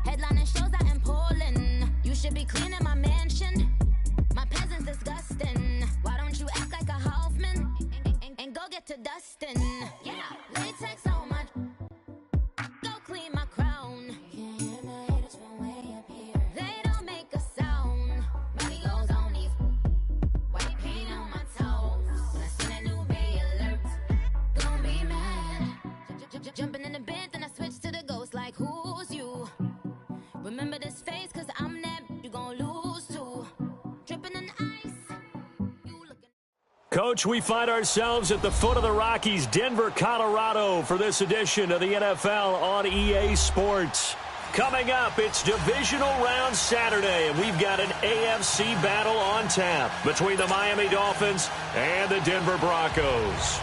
Headlining shows out in Poland. You should be cleaning my mansion. My peasants disgusting. Why don't you act like a Hoffman and go get to dustin'? Yeah, latex on my. Go clean my crown. Can't hear my haters from way up here. They don't make a sound. Money goes on these. White paint on my toes. When I see that new Bay alert, don't be mad. Jumping in the bed, then I switch to the ghost like who's you? Remember this face, cause I'm that you gon' lose to. Dripping in ice. You looking. Coach, we find ourselves at the foot of the Rockies, Denver, Colorado, for this edition of the NFL on EA Sports. Coming up, it's Divisional Round Saturday, and we've got an AFC battle on tap between the Miami Dolphins and the Denver Broncos.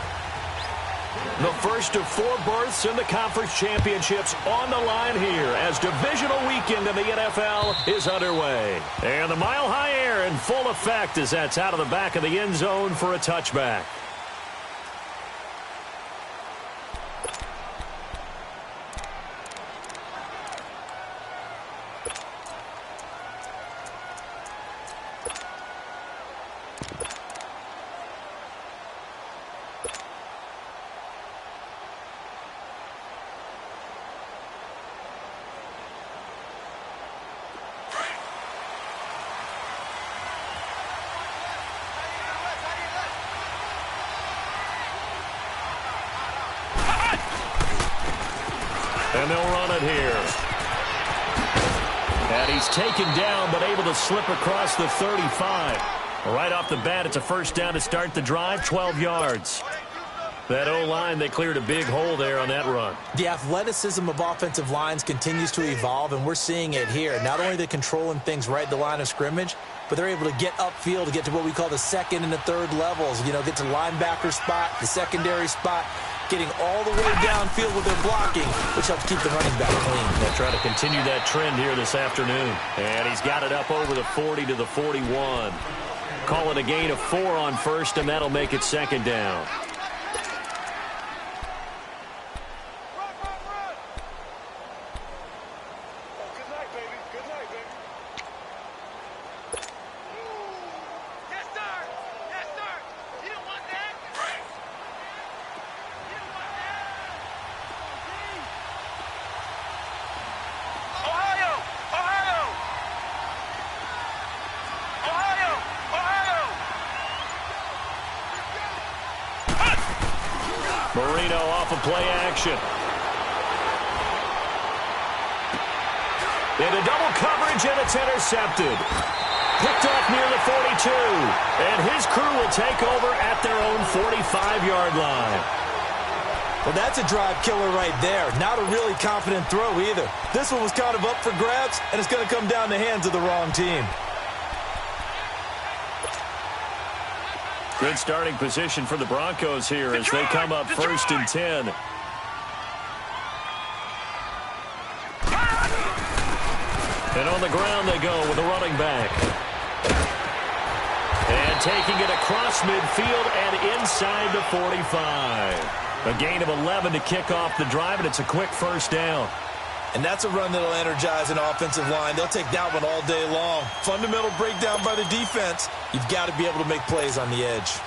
The first of 4 berths in the conference championships on the line here as divisional weekend in the NFL is underway. And the mile-high air in full effect as that's out of the back of the end zone for a touchback. And they'll run it here. And he's taken down, but able to slip across the 35. Right off the bat, it's a first down to start the drive, 12 yards. That O-line, they cleared a big hole there on that run. The athleticism of offensive lines continues to evolve, and we're seeing it here. Not only are they controlling things right at the line of scrimmage, but they're able to get upfield to get to what we call the second and the third levels. You know, get to linebacker spot, the secondary spot, getting all the way downfield with their blocking, which helps keep the running back clean. They'll try to continue that trend here this afternoon. And he's got it up over the 40 to the 41. Call it a gain of 4 on first, and that'll make it second down. Marino off of play action. Into double coverage, and it's intercepted. Picked off near the 42. And his crew will take over at their own 45-yard line. Well, that's a drive killer right there. Not a really confident throw either. This one was kind of up for grabs, and it's going to come down the hands of the wrong team. Good starting position for the Broncos here as they come up first and 10. And on the ground they go with a running back. And taking it across midfield and inside the 45. A gain of 11 to kick off the drive, and it's a quick first down. And that's a run that'll energize an offensive line. They'll take that one all day long. Fundamental breakdown by the defense. You've got to be able to make plays on the edge.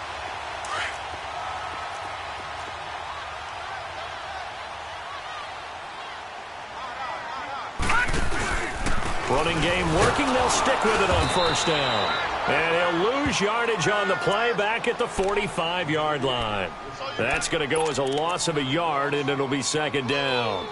Running game working. They'll stick with it on first down. And he'll lose yardage on the play back at the 45-yard line. That's going to go as a loss of a yard, and it'll be second down.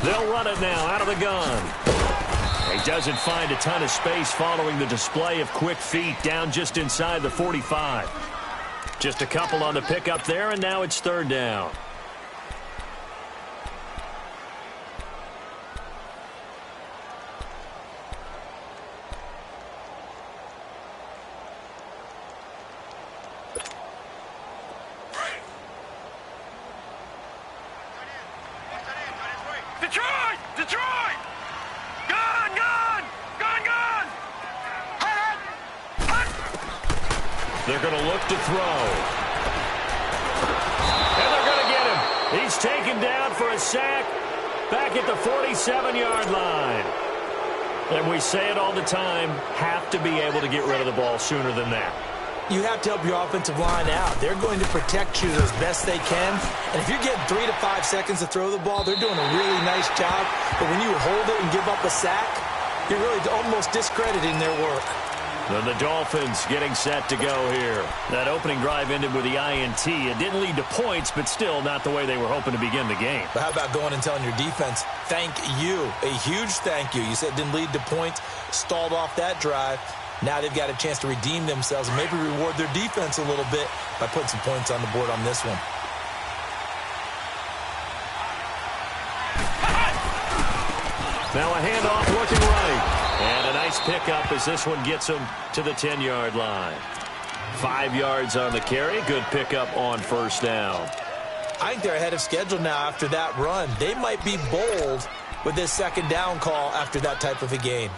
They'll run it now out of the gun. He doesn't find a ton of space following the display of quick feet down just inside the 45. Just a couple on the pickup there, and now it's third down. Detroit! Gun! Gun! Gun! Gun! Hut! Hut! They're going to look to throw. And they're going to get him. He's taken down for a sack back at the 47-yard line. And we say it all the time, have to be able to get rid of the ball sooner than that. You have to help your offensive line out. They're going to protect you as best they can. And if you're getting 3 to 5 seconds to throw the ball, they're doing a really nice job. But when you hold it and give up a sack, you're really almost discrediting their work. Then the Dolphins getting set to go here. That opening drive ended with the INT. It didn't lead to points, but still not the way they were hoping to begin the game. But how about going and telling your defense, thank you, a huge thank you. You said it didn't lead to points, stalled off that drive. Now they've got a chance to redeem themselves and maybe reward their defense a little bit by putting some points on the board on this one. Now a handoff looking right. And a nice pickup as this one gets them to the 10-yard line. 5 yards on the carry. Good pickup on first down. I think they're ahead of schedule now after that run. They might be bold with this second down call after that type of a game.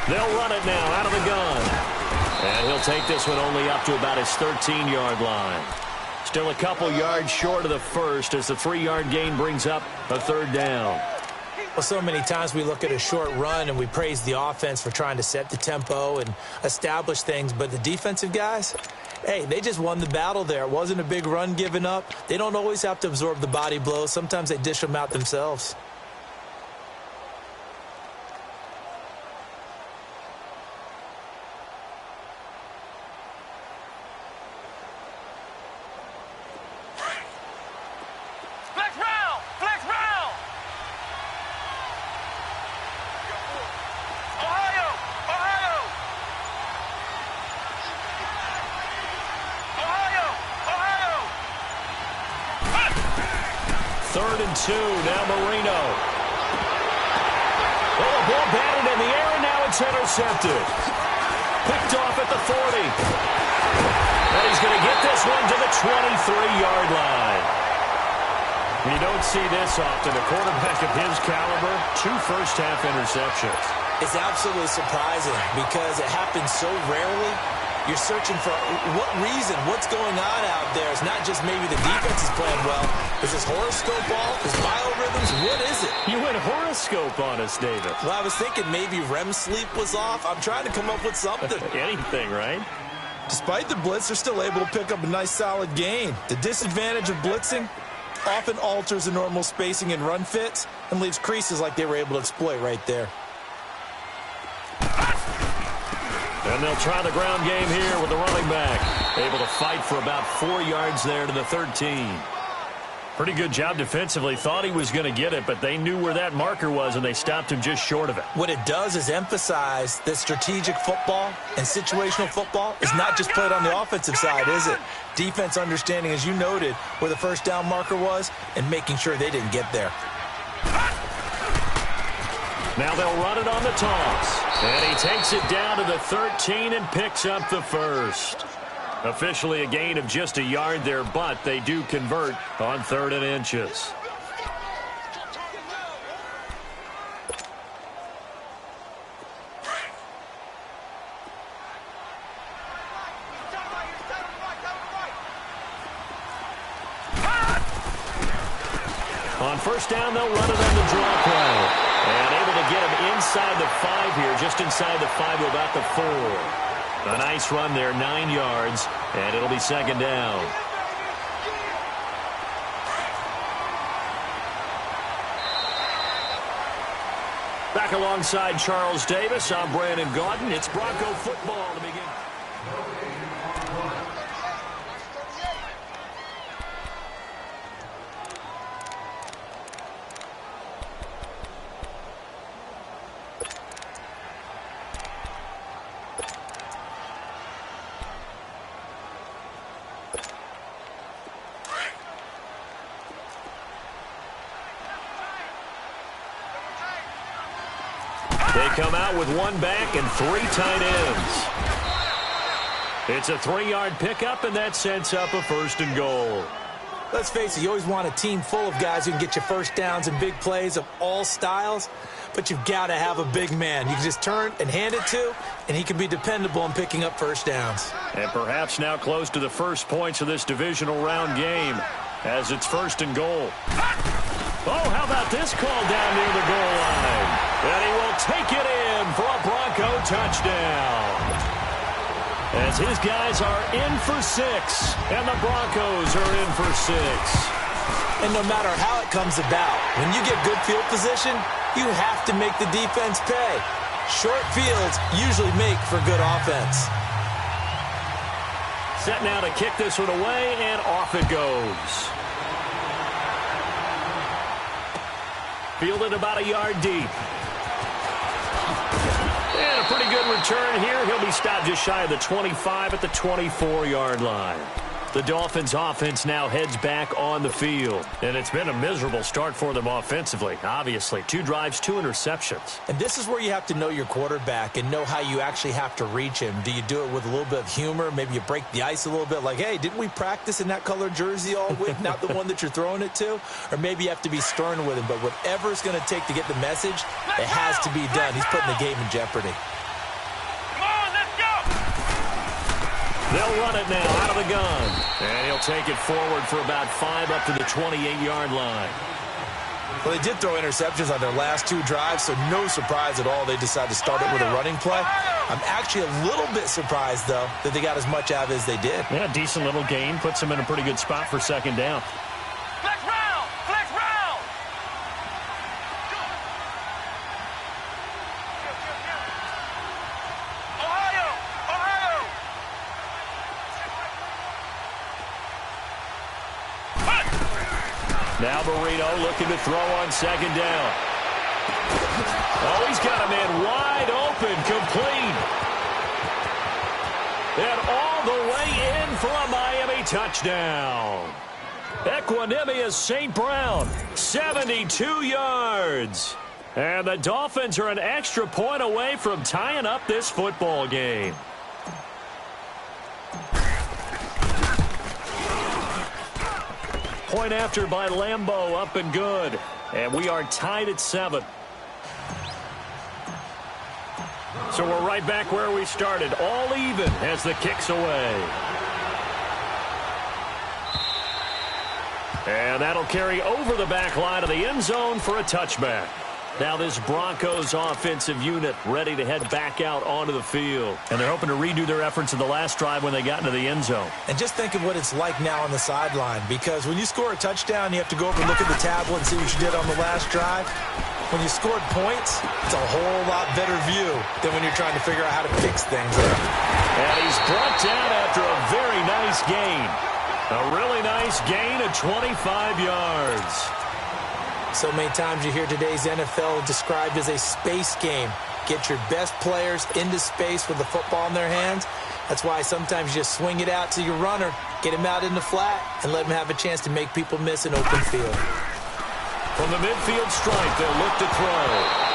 They'll run it now out of the gun. And he'll take this one only up to about his 13-yard line. Still a couple yards short of the first as the 3-yard gain brings up a third down. Well, so many times we look at a short run and we praise the offense for trying to set the tempo and establish things, but the defensive guys, hey, they just won the battle there. It wasn't a big run given up. They don't always have to absorb the body blows. Sometimes they dish them out themselves. Third and 2, now Marino. Oh, the ball batted in the air, and now it's intercepted. Picked off at the 40. And he's going to get this one to the 23-yard line. You don't see this often. A quarterback of his caliber, 2 first-half interceptions. It's absolutely surprising because it happens so rarely. You're searching for what reason, what's going on out there. It's not just maybe the defense is playing well. Is this horoscope off? Is biorhythms? What is it? You went horoscope on us, David. Well, I was thinking maybe REM sleep was off. I'm trying to come up with something. Anything, right? Despite the blitz, they're still able to pick up a nice solid gain. The disadvantage of blitzing often alters the normal spacing and run fits and leaves creases like they were able to exploit right there. And they'll try the ground game here with the running back. Able to fight for about 4 yards there to the 13. Pretty good job defensively. Thought he was going to get it, but they knew where that marker was, and they stopped him just short of it. What it does is emphasize that strategic football and situational football is not just played on the offensive side, is it? Defense understanding, as you noted, where the first down marker was and making sure they didn't get there. Now they'll run it on the toss. And he takes it down to the 13 and picks up the first. Officially a gain of just a yard there, but they do convert on 3rd and inches. On first down, they'll run it on the draw play. And able to get him inside the 5 here, just inside the 5 to about the 4. A nice run there, 9 yards, and it'll be 2nd down. Back alongside Charles Davis, I'm Brandon Gaudin. It's Bronco football to begin. They come out with one back and 3 tight ends. It's a 3-yard pickup, and that sets up a 1st and goal. Let's face it, you always want a team full of guys who can get you first downs and big plays of all styles, but you've got to have a big man you can just turn and hand it to, and he can be dependable in picking up first downs. And perhaps now close to the first points of this divisional round game as it's 1st and goal. Oh, how about this call down near the goal line? And he will take it in for a Bronco touchdown. As his guys are in for 6, and the Broncos are in for 6. And no matter how it comes about, when you get good field position, you have to make the defense pay. Short fields usually make for good offense. Set now to kick this one away, and off it goes. Fielded about a yard deep. And a pretty good return here. He'll be stopped just shy of the 25 at the 24-yard line. The Dolphins' offense now heads back on the field. And it's been a miserable start for them offensively, obviously. 2 drives, 2 interceptions. And this is where you have to know your quarterback and know how you actually have to reach him. Do you do it with a little bit of humor? Maybe you break the ice a little bit like, hey, didn't we practice in that colored jersey all week, not the one that you're throwing it to? Or maybe you have to be stern with him. But whatever it's going to take to get the message, it has to be done. He's putting the game in jeopardy. They'll run it now out of the gun. And he'll take it forward for about 5 up to the 28-yard line. Well, they did throw interceptions on their last 2 drives, so no surprise at all they decided to start it with a running play. I'm actually a little bit surprised, though, that they got as much out of it as they did. Yeah, decent little gain. Puts them in a pretty good spot for 2nd down. Flex round! Flex round! Ohio! Ohio! Now Burrito looking to throw on 2nd down. Oh, he's got a man wide open, complete. And all the way in for a Miami touchdown. Equanimous St. Brown, 72 yards. And the Dolphins are an extra point away from tying up this football game. Point after by Lambeau, up and good. And we are tied at 7. So we're right back where we started, all even as the kick's away. And that'll carry over the back line of the end zone for a touchback. Now this Broncos offensive unit ready to head back out onto the field. And they're hoping to redo their efforts in the last drive when they got into the end zone. And just think of what it's like now on the sideline, because when you score a touchdown, you have to go over and look at the tablet and see what you did on the last drive. When you scored points, it's a whole lot better view than when you're trying to figure out how to fix things up. And he's brought down after a very nice gain. A really nice gain of 25 yards. So many times you hear today's NFL described as a space game. Get your best players into space with the football in their hands. That's why sometimes you just swing it out to your runner, get him out in the flat, and let him have a chance to make people miss an open field. From the midfield stripe, they'll look to throw.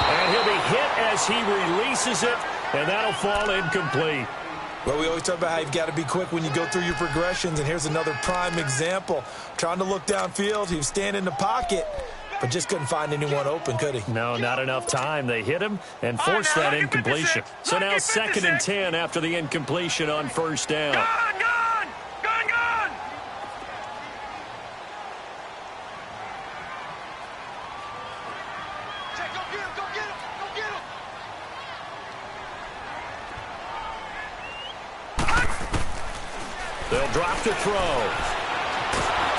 And he'll be hit as he releases it, and that'll fall incomplete. Well, we always talk about how you've got to be quick when you go through your progressions, and here's another prime example. Trying to look downfield, he was standing in the pocket, but just couldn't find anyone open, could he? No, not enough time. They hit him and forced that incompletion. So now 2nd and 10 after the incompletion on 1st down. Gone! Gone! Gone! Gone! Check, go get him! Go get him! Go get him! They'll drop to throw.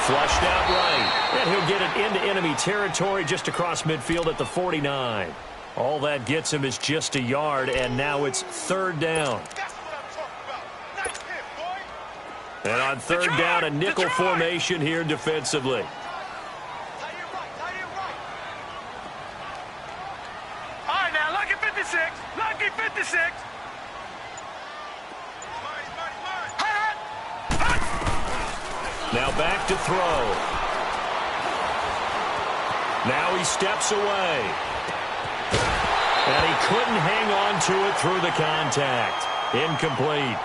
Flushed out right. And he'll get it into enemy territory just across midfield at the 49. All that gets him is just a yard, and now it's 3rd down. That's what I'm talking about. That's it, boy. And on 3rd down, a nickel formation here defensively. Tight end right. Tight end right. All right, now, lucky 56. Lucky 56. Now back to throw. Now he steps away. And he couldn't hang on to it through the contact. Incomplete.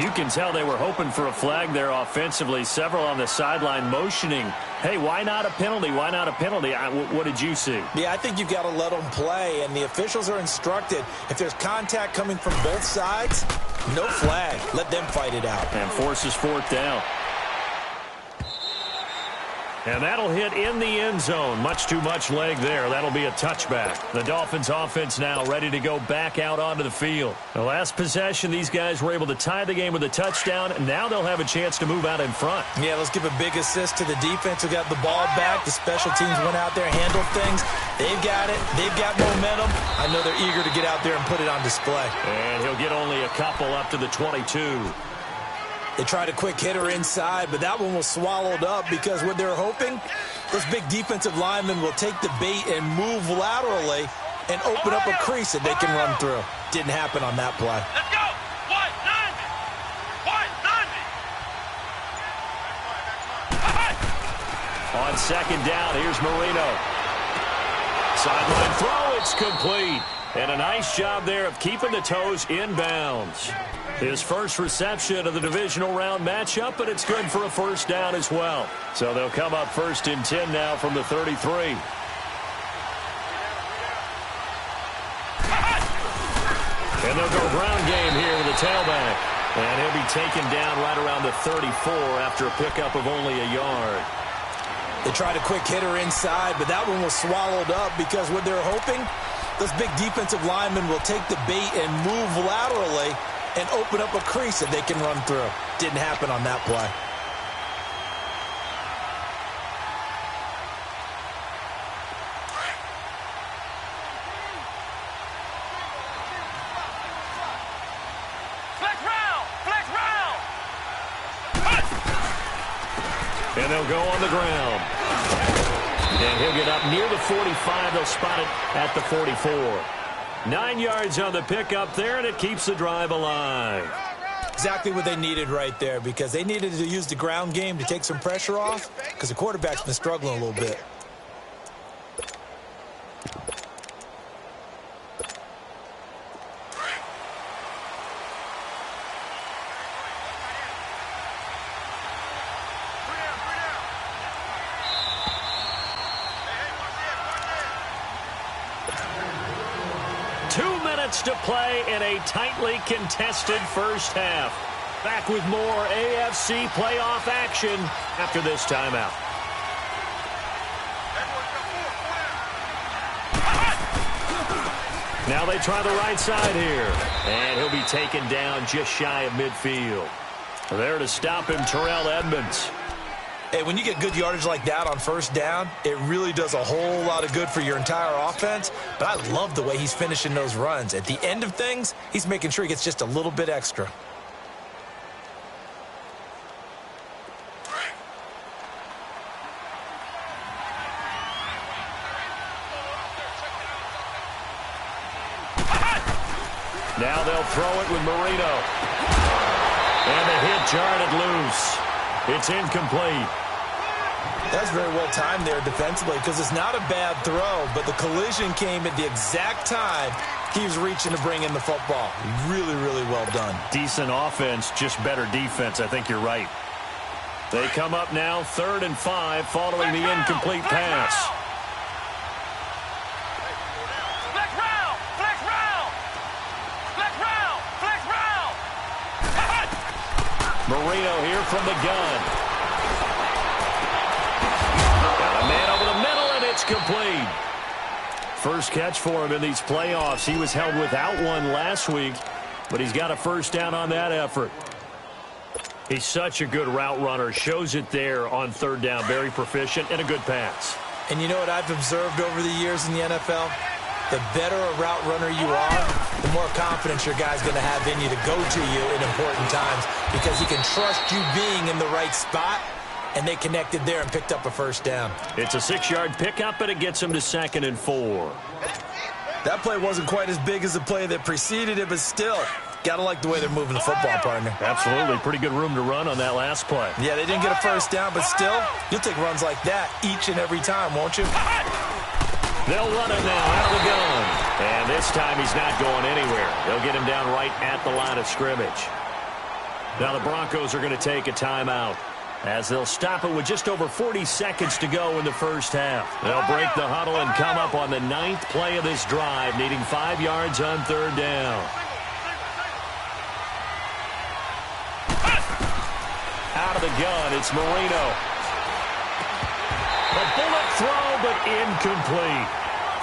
You can tell they were hoping for a flag there offensively. Several on the sideline motioning, hey, why not a penalty? Why not a penalty? What did you see? Yeah, I think you've got to let them play, and the officials are instructed, if there's contact coming from both sides, no flag. Let them fight it out. And forces fourth down. And that'll hit in the end zone. Much too much leg there. That'll be a touchback. The Dolphins offense now ready to go back out onto the field. The last possession, these guys were able to tie the game with a touchdown, and now they'll have a chance to move out in front. Yeah, let's give a big assist to the defense who got the ball back. The special teams went out there, handled things. They've got it. They've got momentum. I know they're eager to get out there and put it on display. And he'll get only a couple up to the 22. They tried a quick hitter inside, but that one was swallowed up because what they're hoping, those big defensive linemen will take the bait and move laterally and open up a crease that they can run through. Didn't happen on that play. Let's go! 190! On second down, here's Marino. Sideline throw, it's complete. And a nice job there of keeping the toes inbounds. His first reception of the divisional round matchup, but it's good for a first down as well. So they'll come up first and 10 now from the 33. And they'll go ground game here with a tailback. And he'll be taken down right around the 34 after a pickup of only a yard. They tried a quick hitter inside, but that one was swallowed up because what they're hoping, those big defensive linemen will take the bait and move laterally and open up a crease that they can run through. Didn't happen on that play. Flex round! Flex round! And they'll go on the ground. And he'll get up near the 45. They'll spot it at the 44. 9 yards on the pickup there, and it keeps the drive alive. Exactly what they needed right there because they needed to use the ground game to take some pressure off because the quarterback's been struggling a little bit. To play in a tightly contested first half. Back with more AFC playoff action after this timeout. Now they try the right side here. And he'll be taken down just shy of midfield. There to stop him, Terrell Edmonds. Hey, when you get good yardage like that on first down, it really does a whole lot of good for your entire offense. But I love the way he's finishing those runs. At the end of things, he's making sure he gets just a little bit extra. Now they'll throw it with Marino. And the hit jarred it loose. It's incomplete. That's very well timed there defensively because it's not a bad throw, but the collision came at the exact time he was reaching to bring in the football. Really, really well done. Decent offense, just better defense. I think you're right. They come up now 3rd and 5 following the incomplete pass. Flex round! Flex round! Flex round! Flex round! Marino here from the gun. Got a man over the middle, and it's complete. First catch for him in these playoffs. He was held without one last week, but he's got a first down on that effort. He's such a good route runner. Shows it there on 3rd down. Very proficient and a good pass. And you know what I've observed over the years in the NFL? The better a route runner you are, the more confidence your guy's going to have in you to go to you in important times because he can trust you being in the right spot, and they connected there and picked up a first down. It's a 6-yard pickup, and it gets him to 2nd and 4. That play wasn't quite as big as the play that preceded it, but still, got to like the way they're moving the football, partner. Absolutely. Pretty good room to run on that last play. Yeah, they didn't get a first down, but still, you'll take runs like that each and every time, won't you? They'll run it now out of the gun. And this time he's not going anywhere. They'll get him down right at the line of scrimmage. Now the Broncos are going to take a timeout, as they'll stop it with just over 40 seconds to go in the first half. They'll break the huddle and come up on the 9th play of this drive, needing 5 yards on 3rd down. Out of the gun, it's Marino. A bullet throw, but incomplete.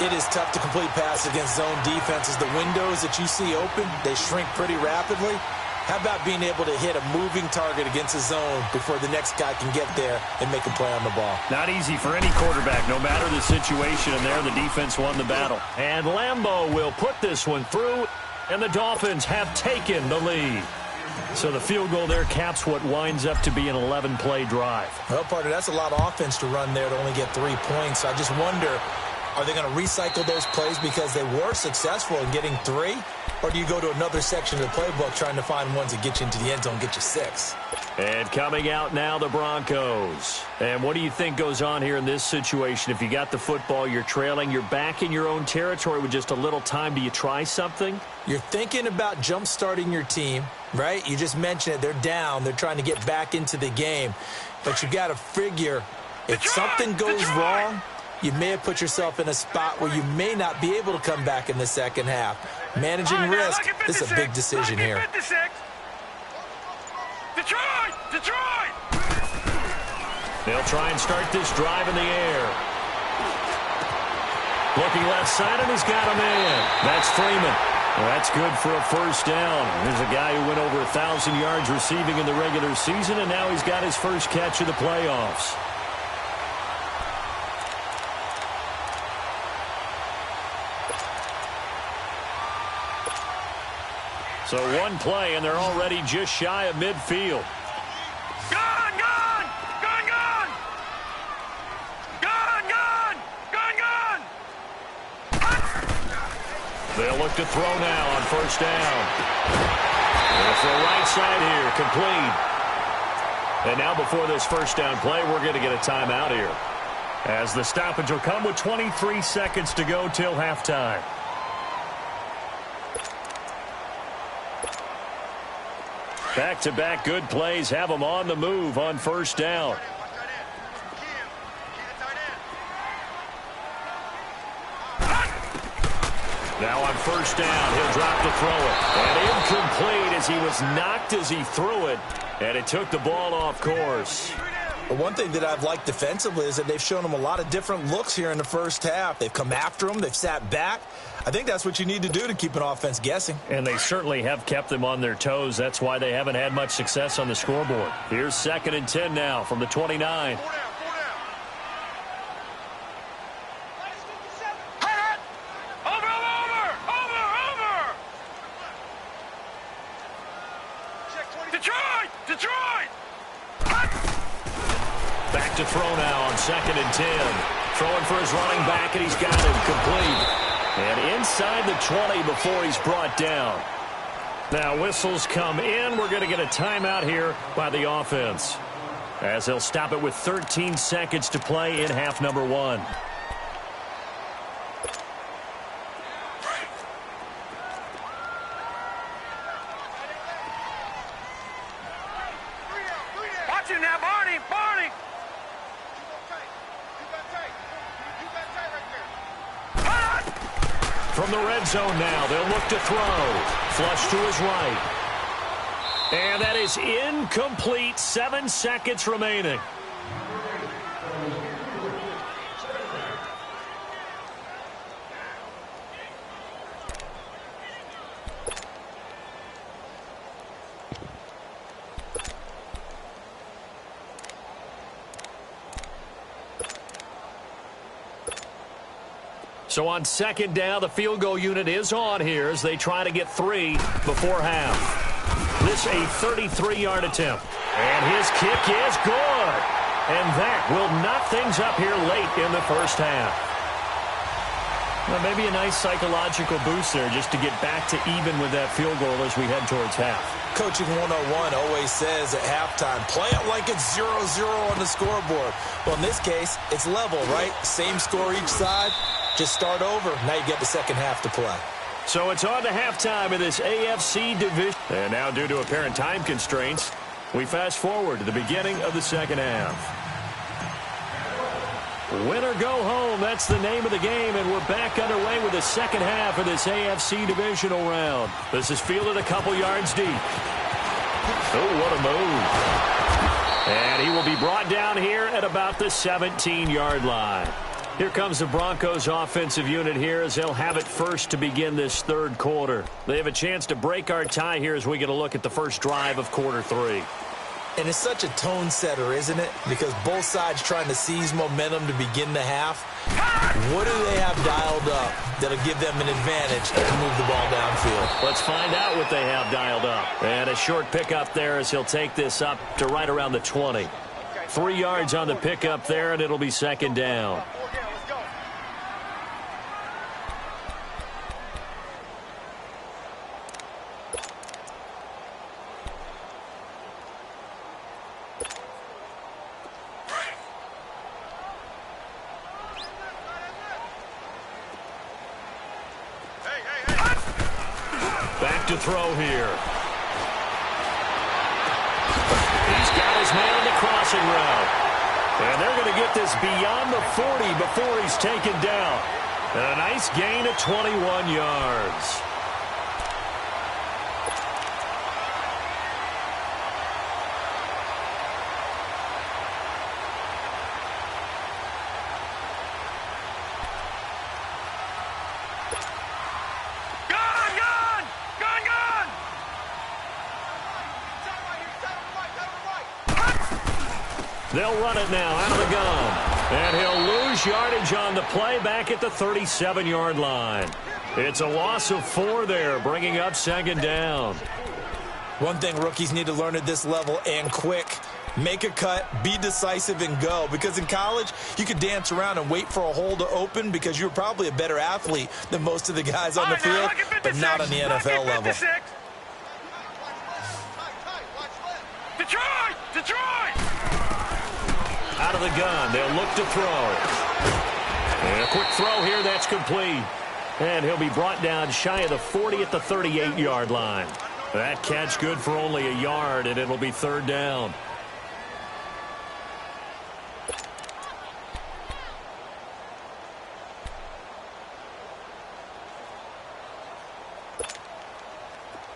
It is tough to complete passes against zone defenses. The windows that you see open, they shrink pretty rapidly. How about being able to hit a moving target against a zone before the next guy can get there and make a play on the ball? Not easy for any quarterback, no matter the situation. And there, the defense won the battle. And Lambeau will put this one through, and the Dolphins have taken the lead. So the field goal there caps what winds up to be an 11-play drive. Well, partner, that's a lot of offense to run there to only get 3 points. I just wonder, are they going to recycle those plays because they were successful in getting 3? Or do you go to another section of the playbook trying to find ones that get you into the end zone, get you 6? And coming out now, the Broncos. And what do you think goes on here in this situation? If you got the football, you're trailing, you're back in your own territory with just a little time. Do you try something? You're thinking about jump-starting your team, right? You just mentioned it. They're down. They're trying to get back into the game. But you got to figure, if something goes wrong, you may have put yourself in a spot where you may not be able to come back in the second half. Managing risk, this is a big decision here. Detroit! They'll try and start this drive in the air. Looking left side, and he's got a man. That's Freeman. Well, that's good for a first down. There's a guy who went over 1,000 yards receiving in the regular season, and now he's got his first catch of the playoffs. So one play, and they're already just shy of midfield. Gone! They'll look to throw now on first down. They'll throw right side here, complete. And now before this first down play, we're going to get a timeout here, as the stoppage will come with 23 seconds to go till halftime. Back-to-back good plays have them on the move on first down. Now on first down, he'll drop to throw it. And incomplete as he was knocked as he threw it. And it took the ball off course. Well, one thing that I've liked defensively is that they've shown him a lot of different looks here in the first half. They've come after him. They've sat back. I think that's what you need to do to keep an offense guessing. And they certainly have kept them on their toes. That's why they haven't had much success on the scoreboard. Here's 2nd and 10 now from the 29. Detroit! Back to throw now on 2nd and 10. Throwing for his running back, and he's got him complete. And inside the 20 before he's brought down. Now whistles come in. We're going to get a timeout here by the offense, as they'll stop it with 13 seconds to play in half number 1. Watch it now, Barney! From the red zone now, they'll look to throw. Flush to his right. And that is incomplete. 7 seconds remaining. So on 2nd down, the field goal unit is on here as they try to get 3 before half. This a 33-yard attempt. And his kick is good. And that will knock things up here late in the first half. Well, maybe a nice psychological boost there just to get back to even with that field goal as we head towards half. Coaching 101 always says at halftime, play it like it's 0-0 on the scoreboard. Well, in this case, it's level, right? Same score each side. Just start over. Now you get the second half to play. So it's on to halftime in this AFC division. And now, due to apparent time constraints, we fast forward to the beginning of the second half. Win or go home, that's the name of the game, and we're back underway with the second half of this AFC divisional round. This is fielded a couple yards deep. Oh, what a move. And he will be brought down here at about the 17-yard line. Here comes the Broncos offensive unit here as they'll have it first to begin this third quarter. They have a chance to break our tie here as we get a look at the first drive of quarter 3. And it's such a tone setter, isn't it? Because both sides trying to seize momentum to begin the half. What do they have dialed up that'll give them an advantage to move the ball downfield? Let's find out what they have dialed up. And a short pickup there as he'll take this up to right around the 20. 3 yards on the pickup there, and it'll be second down. Back to throw here. He's got his man on the crossing route. And they're going to get this beyond the 40 before he's taken down. And a nice gain of 21 yards. They'll run it now out of the gun. And he'll lose yardage on the play back at the 37-yard line. It's a loss of 4 there, bringing up second down. One thing rookies need to learn at this level, and quick, make a cut, be decisive, and go. Because in college, you could dance around and wait for a hole to open because you're probably a better athlete than most of the guys on the field, but not on the NFL level. Detroit! Out of the gun, they'll look to throw. And a quick throw here, that's complete. And he'll be brought down shy of the 40 at the 38-yard line. That catch good for only a yard, and it'll be third down.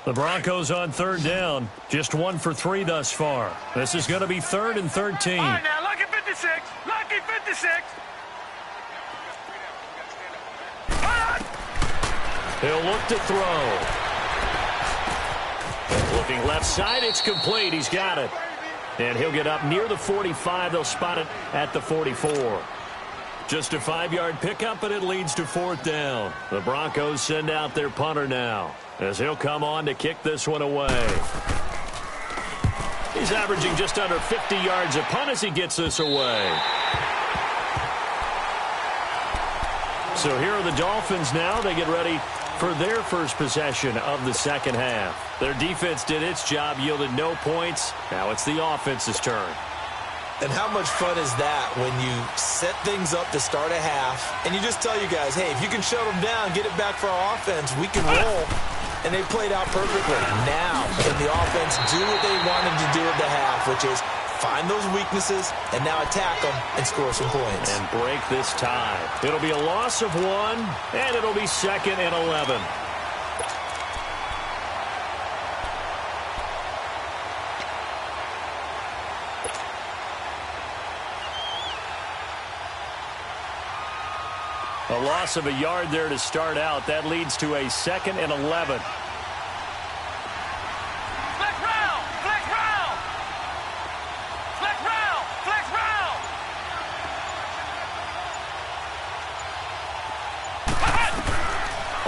The Broncos on third down. Just 1 for 3 thus far. This is going to be 3rd and 13. All right, now, lucky 56. Lucky 56. He'll look to throw. Looking left side, it's complete. He's got it. And he'll get up near the 45. They'll spot it at the 44. Just a 5-yard pickup, and it leads to 4th down. The Broncos send out their punter now, as he'll come on to kick this one away. He's averaging just under 50 yards a punt as he gets this away. So here are the Dolphins now. They get ready for their first possession of the second half. Their defense did its job, yielded no points. Now it's the offense's turn. And how much fun is that when you set things up to start a half and you just tell you guys, hey, if you can shut them down, get it back for our offense, we can roll. And they played out perfectly. Now can the offense do what they wanted to do at the half, which is find those weaknesses and now attack them and score some points. And break this tie. It'll be a loss of 1, and it'll be 2nd and 11. A loss of a yard there to start out. That leads to a 2nd and 11. Flex round! Flex round! Flex round! Flex round!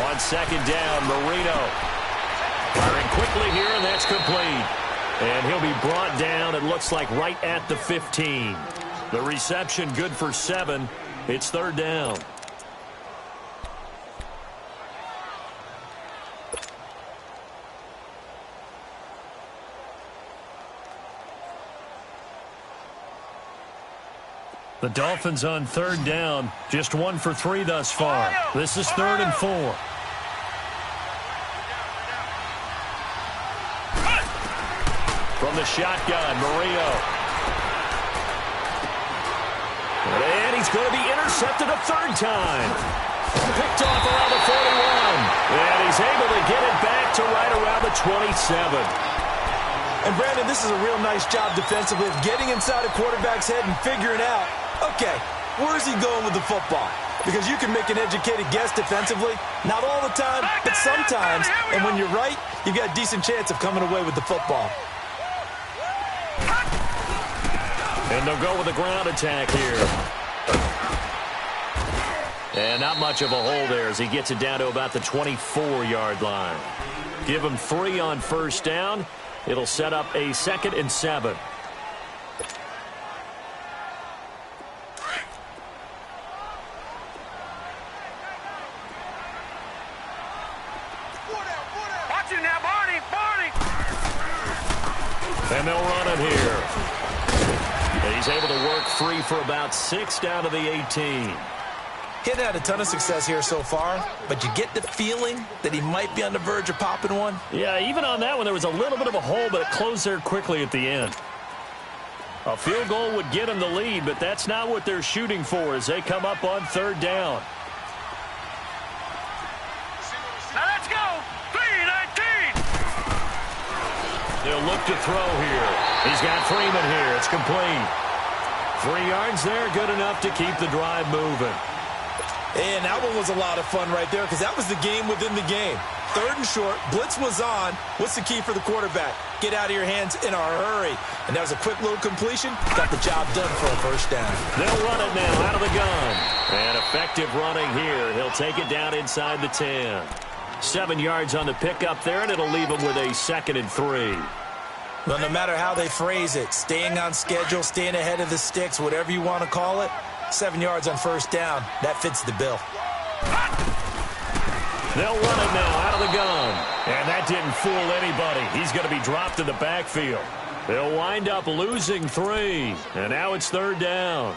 On second down, Marino firing quickly here, and that's complete. And he'll be brought down, it looks like, right at the 15. The reception good for 7. It's third down. The Dolphins on third down, just 1 for 3 thus far. This is 3rd and 4. From the shotgun, Marino. And he's going to be intercepted a 3rd time. Picked off around the 41. And he's able to get it back to right around the 27. And, Brandon, this is a real nice job defensively of getting inside a quarterback's head and figuring out, okay, where's he going with the football? Because you can make an educated guess defensively, not all the time, but sometimes. And when you're right, you've got a decent chance of coming away with the football. And they'll go with a ground attack here. And not much of a hole there as he gets it down to about the 24-yard line. Give him 3 on first down. It'll set up a 2nd and 7. Watch it now, Barney! And they'll run it here. And he's able to work free for about 6 down to the 18. He hadn't had a ton of success here so far, but you get the feeling that he might be on the verge of popping one. Yeah, even on that one, there was a little bit of a hole, but it closed there quickly at the end. A field goal would get him the lead, but that's not what they're shooting for as they come up on 3rd down. Now let's go! 3-19! They'll look to throw here. He's got Freeman here. It's complete. 3 yards there, good enough to keep the drive moving. And that one was a lot of fun right there because that was the game within the game. 3rd and short, blitz was on. What's the key for the quarterback? Get out of your hands in a hurry. And that was a quick little completion. Got the job done for a first down. They'll run it now out of the gun. And effective running here. He'll take it down inside the 10. 7 yards on the pickup there, and it'll leave him with a 2nd and 3. Well, no matter how they phrase it, staying on schedule, staying ahead of the sticks, whatever you want to call it, 7 yards on first down, that fits the bill. They'll run it now out of the gun. And that didn't fool anybody. He's going to be dropped in the backfield. They'll wind up losing 3. And now it's 3rd down.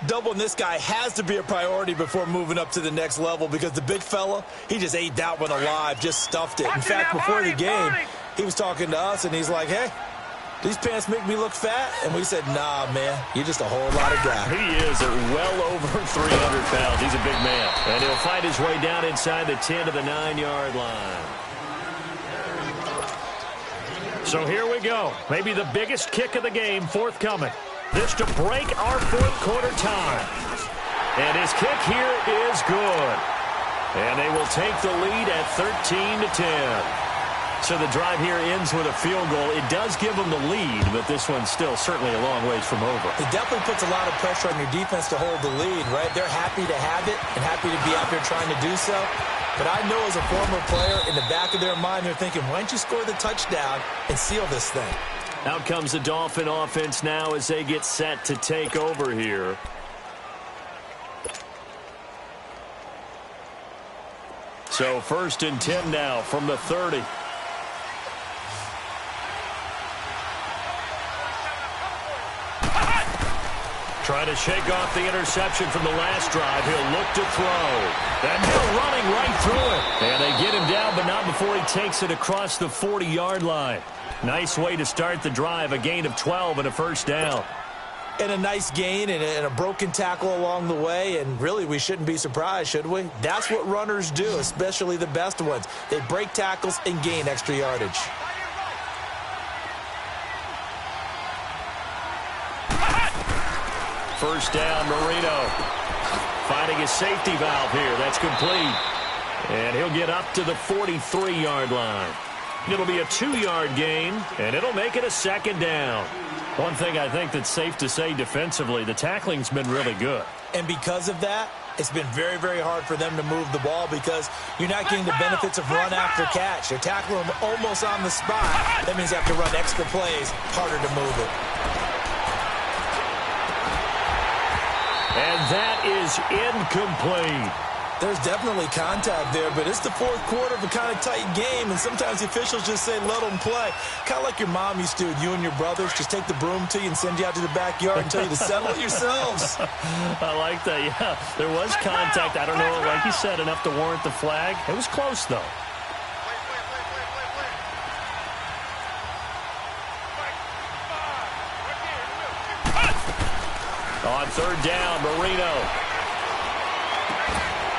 Doubling this guy has to be a priority before moving up to the next level because the big fella, he just ate that one alive, just stuffed it. In fact, before the game, he was talking to us, and he's like, hey, these pants make me look fat? And we said, nah, man, you're just a whole lot of guy. He is at well over 300 pounds. He's a big man. And he'll find his way down inside the 10 to the 9-yard line. So here we go. Maybe the biggest kick of the game forthcoming. This to break our 4th quarter time. And his kick here is good. And they will take the lead at 13-10. So the drive here ends with a field goal. It does give them the lead, but this one's still certainly a long ways from over. It definitely puts a lot of pressure on your defense to hold the lead, right? They're happy to have it and happy to be out there trying to do so. But I know as a former player, in the back of their mind, they're thinking, why don't you score the touchdown and seal this thing? Out comes the Dolphin offense now as they get set to take over here. So 1st and 10 now from the 30. Trying to shake off the interception from the last drive. He'll look to throw. And they're running right through it. And they get him down, but not before he takes it across the 40-yard line. Nice way to start the drive. A gain of 12 and a first down. And a nice gain and a broken tackle along the way. And really, we shouldn't be surprised, should we? That's what runners do, especially the best ones. They break tackles and gain extra yardage. First down, Marino. Finding his safety valve here. That's complete. And he'll get up to the 43-yard line. It'll be a 2-yard gain, and it'll make it a 2nd down. One thing I think that's safe to say defensively, the tackling's been really good. And because of that, it's been very, very hard for them to move the ball because you're not getting the benefits of run after catch. They're tackling them almost on the spot. That means you have to run extra plays, harder to move it. And that is incomplete. There's definitely contact there, but it's the fourth quarter of a kind of tight game, and sometimes the officials just say, let them play. Kind of like your mom used to with you and your brothers. Just take the broom to you and send you out to the backyard and tell you to settle it yourselves. I like that, yeah. There was contact. I don't know, like you said, enough to warrant the flag. It was close, though. On third down, Marino.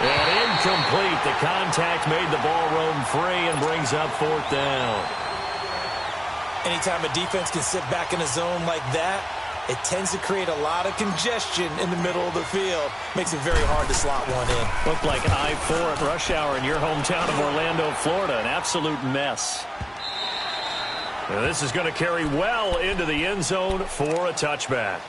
And incomplete. The contact made the ball roam free and brings up fourth down. Anytime a defense can sit back in a zone like that, it tends to create a lot of congestion in the middle of the field. Makes it very hard to slot one in. Looked like I-4 at rush hour in your hometown of Orlando, Florida. An absolute mess. Now this is going to carry well into the end zone for a touchback.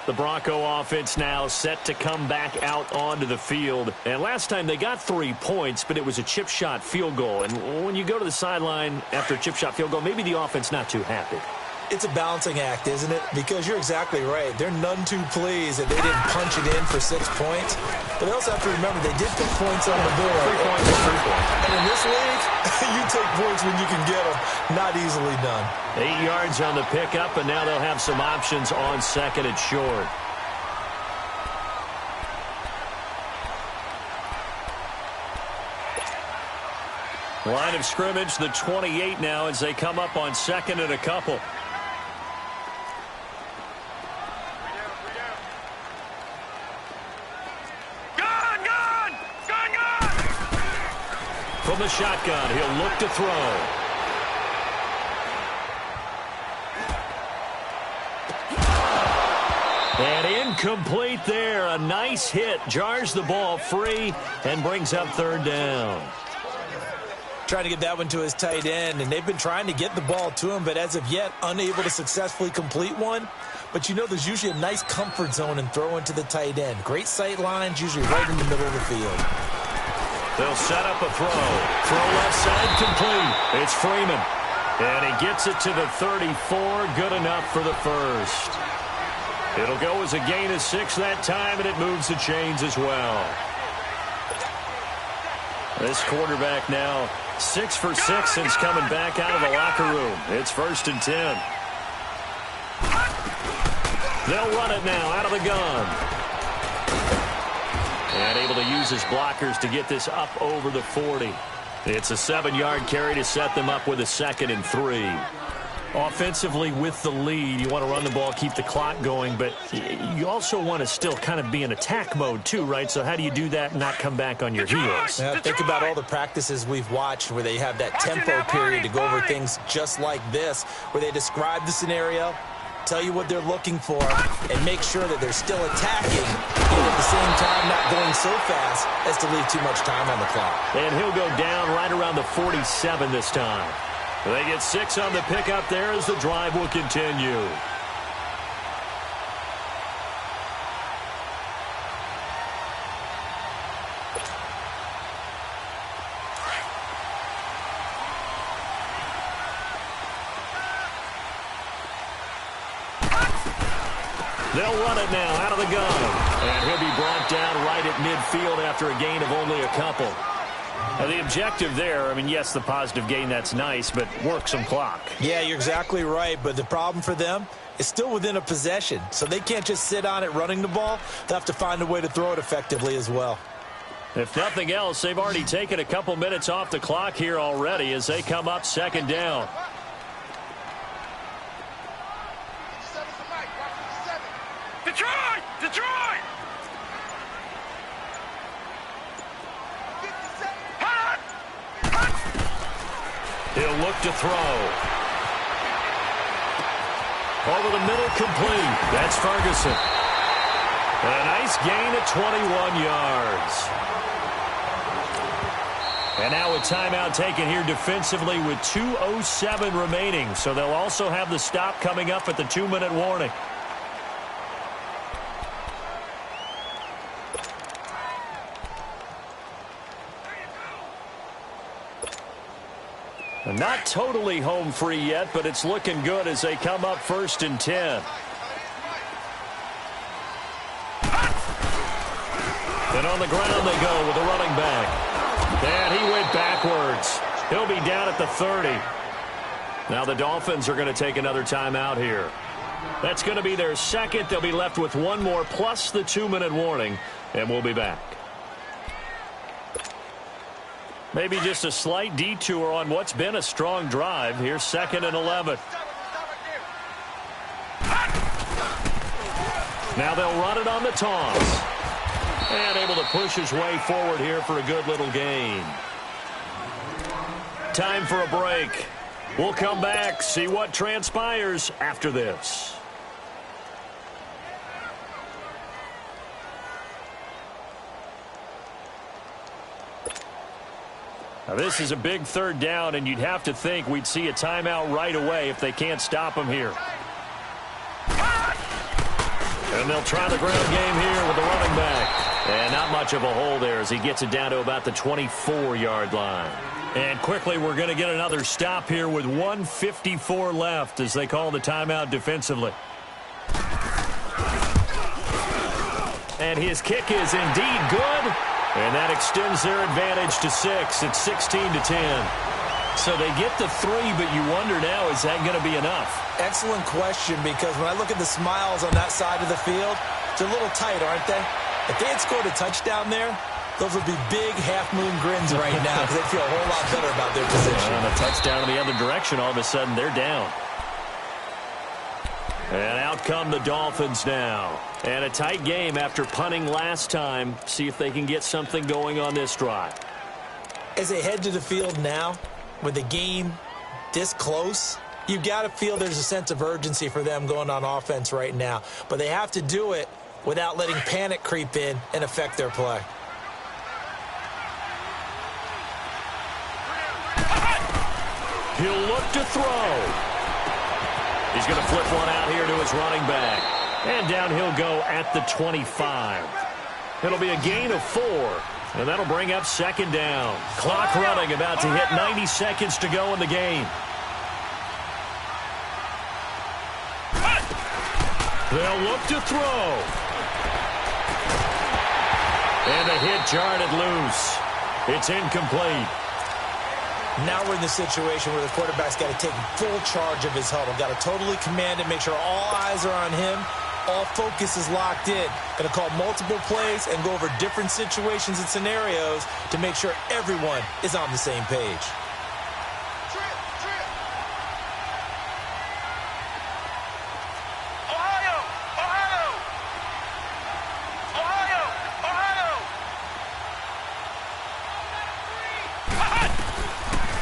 The Bronco offense now set to come back out onto the field. And last time they got 3 points, but it was a chip shot field goal. And when you go to the sideline after a chip shot field goal, maybe the offense not too happy. It's a balancing act, isn't it? Because you're exactly right. They're none too pleased that they didn't punch it in for 6 points. But they also have to remember they did put points on the board. 3 points is 3 points. And in this league, you take points when you can get them. Not easily done. 8 yards on the pickup, and now they'll have some options on second and short. Line of scrimmage, the 28 now as they come up on second and a couple. From the shotgun, he'll look to throw. And incomplete there. A nice hit. Jars the ball free and brings up third down. Trying to get that one to his tight end, and they've been trying to get the ball to him, but as of yet, unable to successfully complete one. But you know there's usually a nice comfort zone in throwing to the tight end. Great sight lines, usually right in the middle of the field. They'll set up a throw. Throw left side complete. It's Freeman. And he gets it to the 34. Good enough for the first. It'll go as a gain of 6 that time, and it moves the chains as well. This quarterback now 6 for 6 since coming back out of the locker room. It's 1st and 10. They'll run it now out of the gun. And able to use his blockers to get this up over the 40. It's a 7-yard carry to set them up with a 2nd and 3. Offensively with the lead, you want to run the ball, keep the clock going, but you also want to still kind of be in attack mode too, right? So how do you do that and not come back on your heels? Yeah, think about all the practices we've watched where they have that tempo period to go over things just like this, where they describe the scenario, tell you what they're looking for, and make sure that they're still attacking, and at the same time not going so fast as to leave too much time on the clock. And he'll go down right around the 47 this time. They get 6 on the pickup there as the drive will continue. They'll run it now out of the gun. And he'll be brought down right at midfield after a gain of only a couple. Now the objective there, I mean, yes, the positive gain, that's nice, but work some clock. Yeah, you're exactly right, but the problem for them is still within a possession, so they can't just sit on it running the ball. They'll have to find a way to throw it effectively as well. If nothing else, they've already taken a couple minutes off the clock here already as they come up 2nd down. Detroit! Detroit! He'll look to throw. Over the middle, complete. That's Ferguson. And a nice gain of 21 yards. And now a timeout taken here defensively with 2:07 remaining. So they'll also have the stop coming up at the 2-minute warning. Not totally home free yet, but it's looking good as they come up 1st and 10. And on the ground they go with the running back. He'll be down at the 30. Now the Dolphins are going to take another timeout here. That's going to be their second. They'll be left with one more plus the 2-minute warning, and we'll be back. Maybe just a slight detour on what's been a strong drive. Here's 2nd and 11. Now they'll run it on the toss. And able to push his way forward here for a good little gain. Time for a break. We'll come back, see what transpires after this. Now this is a big 3rd down, and you'd have to think we'd see a timeout right away if they can't stop him here. And they'll try the ground game here with the running back. And not much of a hole there as he gets it down to about the 24-yard line. And quickly we're going to get another stop here with 1:54 left as they call the timeout defensively. And his kick is indeed good. And that extends their advantage to 6. It's 16-10. So they get the 3, but you wonder now, is that going to be enough? Excellent question, because when I look at the smiles on that side of the field, it's a little tight, aren't they? If they had scored a touchdown there, those would be big half-moon grins right now because they'd feel a whole lot better about their position. And a touchdown in the other direction, all of a sudden they're down. And out come the Dolphins now. And a tight game after punting last time. See if they can get something going on this drive. As they head to the field now, with the game this close, you've got to feel there's a sense of urgency for them going on offense right now. But they have to do it without letting panic creep in and affect their play. He'll look to throw. He's going to flip one out here to his running back. And down he'll go at the 25. It'll be a gain of 4. And that'll bring up 2nd down. Clock running, about to hit 90 seconds to go in the game. They'll look to throw. And the hit jarred it loose. It's incomplete. Now we're in the situation where the quarterback's got to take full charge of his huddle. Got to totally command it, make sure all eyes are on him. All focus is locked in. Going to call multiple plays and go over different situations and scenarios to make sure everyone is on the same page.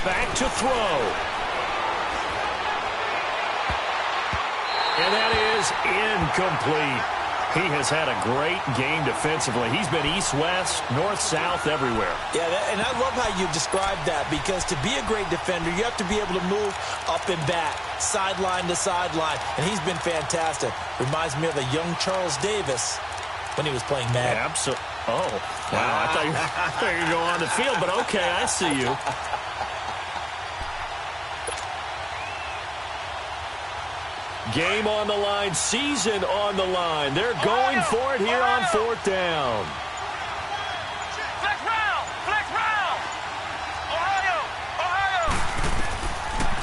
Back to throw. And that is incomplete. He has had a great game defensively. He's been east-west, north-south, everywhere. Yeah, and I love how you described that, because to be a great defender, you have to be able to move up and back, sideline to sideline, and he's been fantastic. Reminds me of a young Charles Davis when he was playing Madden. Absolutely. Oh, wow. I thought you were going to go on the field, but okay, I see you. Game on the line, season on the line. They're going for it here on 4th down. Flex round! Flex round! Ohio!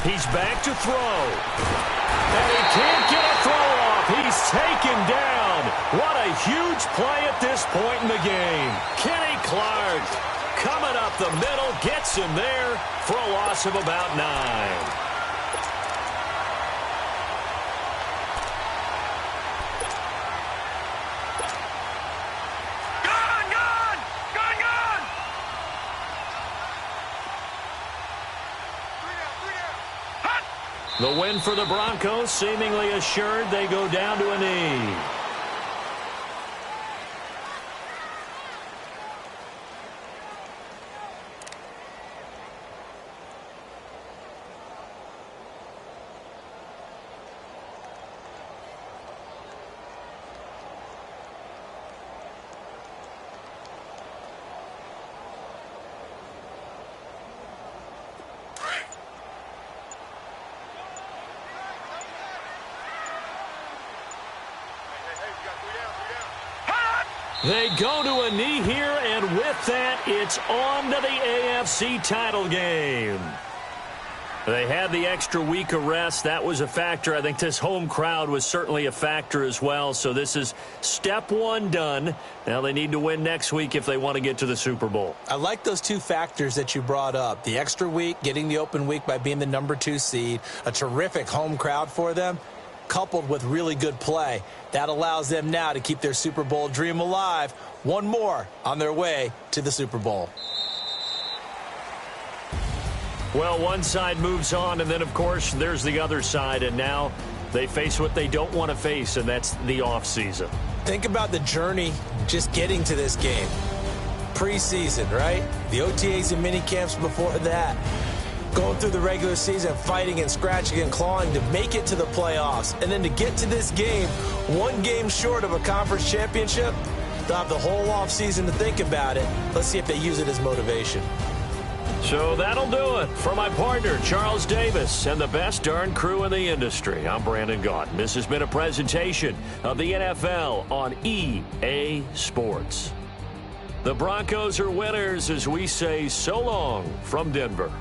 He's back to throw. And he can't get a throw off. He's taken down. What a huge play at this point in the game. Kenny Clark coming up the middle, gets him there for a loss of about 9. The win for the Broncos seemingly assured. They go down to a knee. They go to a knee here, And with that, it's on to the AFC title game. They had the extra week of rest. That was a factor. I think this home crowd was certainly a factor as well. So this is step one done. Now they need to win next week if they want to get to the Super Bowl. I like those two factors that you brought up. The extra week, getting the open week by being the #2 seed, a terrific home crowd for them, coupled with really good play. That allows them now to keep their Super Bowl dream alive. One more on their way to the Super Bowl. Well, one side moves on, and then, of course, there's the other side, and now they face what they don't want to face, and that's the offseason. Think about the journey just getting to this game. Preseason, right? The OTAs and mini camps before that. Going through the regular season, fighting and scratching and clawing to make it to the playoffs. And then to get to this game, one game short of a conference championship, they'll have the whole offseason to think about it. Let's see if they use it as motivation. So that'll do it. For my partner, Charles Davis, and the best darn crew in the industry, I'm Brandon Gaudin. This has been a presentation of the NFL on EA Sports. The Broncos are winners as we say so long from Denver.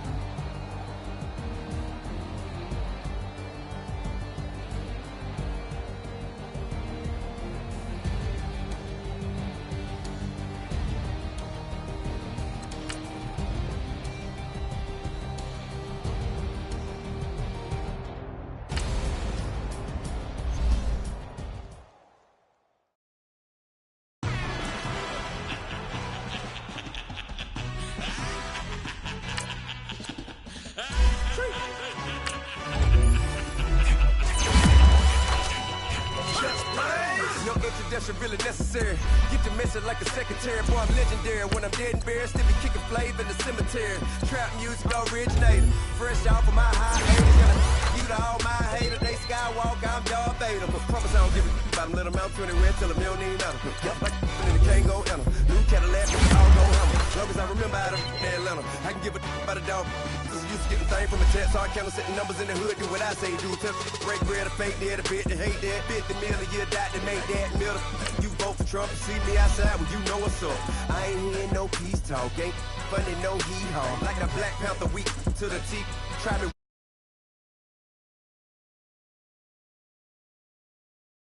Really necessary. Get the message like a secretary. Boy, I'm legendary. When I'm dead and buried, still be kicking flavor in the cemetery. Trap music originator. Fresh off of my high haters. Gonna you to all my haters. They skywalk, I'm Darth Vader. But promise I don't give a about them. Let them out 20 red till them don't need nothing. Yeah, like and the can't go enter. New Cadillac, we all go hammer. Long as I remember out of Atlanta, I can give a about a dog. Used to getting things from a chat, so I count setting numbers in the hood. Do what I say, do. Tell break bread, a fake dead, a bit to hate that. 50 million, you die to make that middle. You vote for Trump, you see me outside, well, you know what's up. I ain't hearing no peace talk, ain't funny, no hee haw. Like the Black Panther week to the teeth. Try me.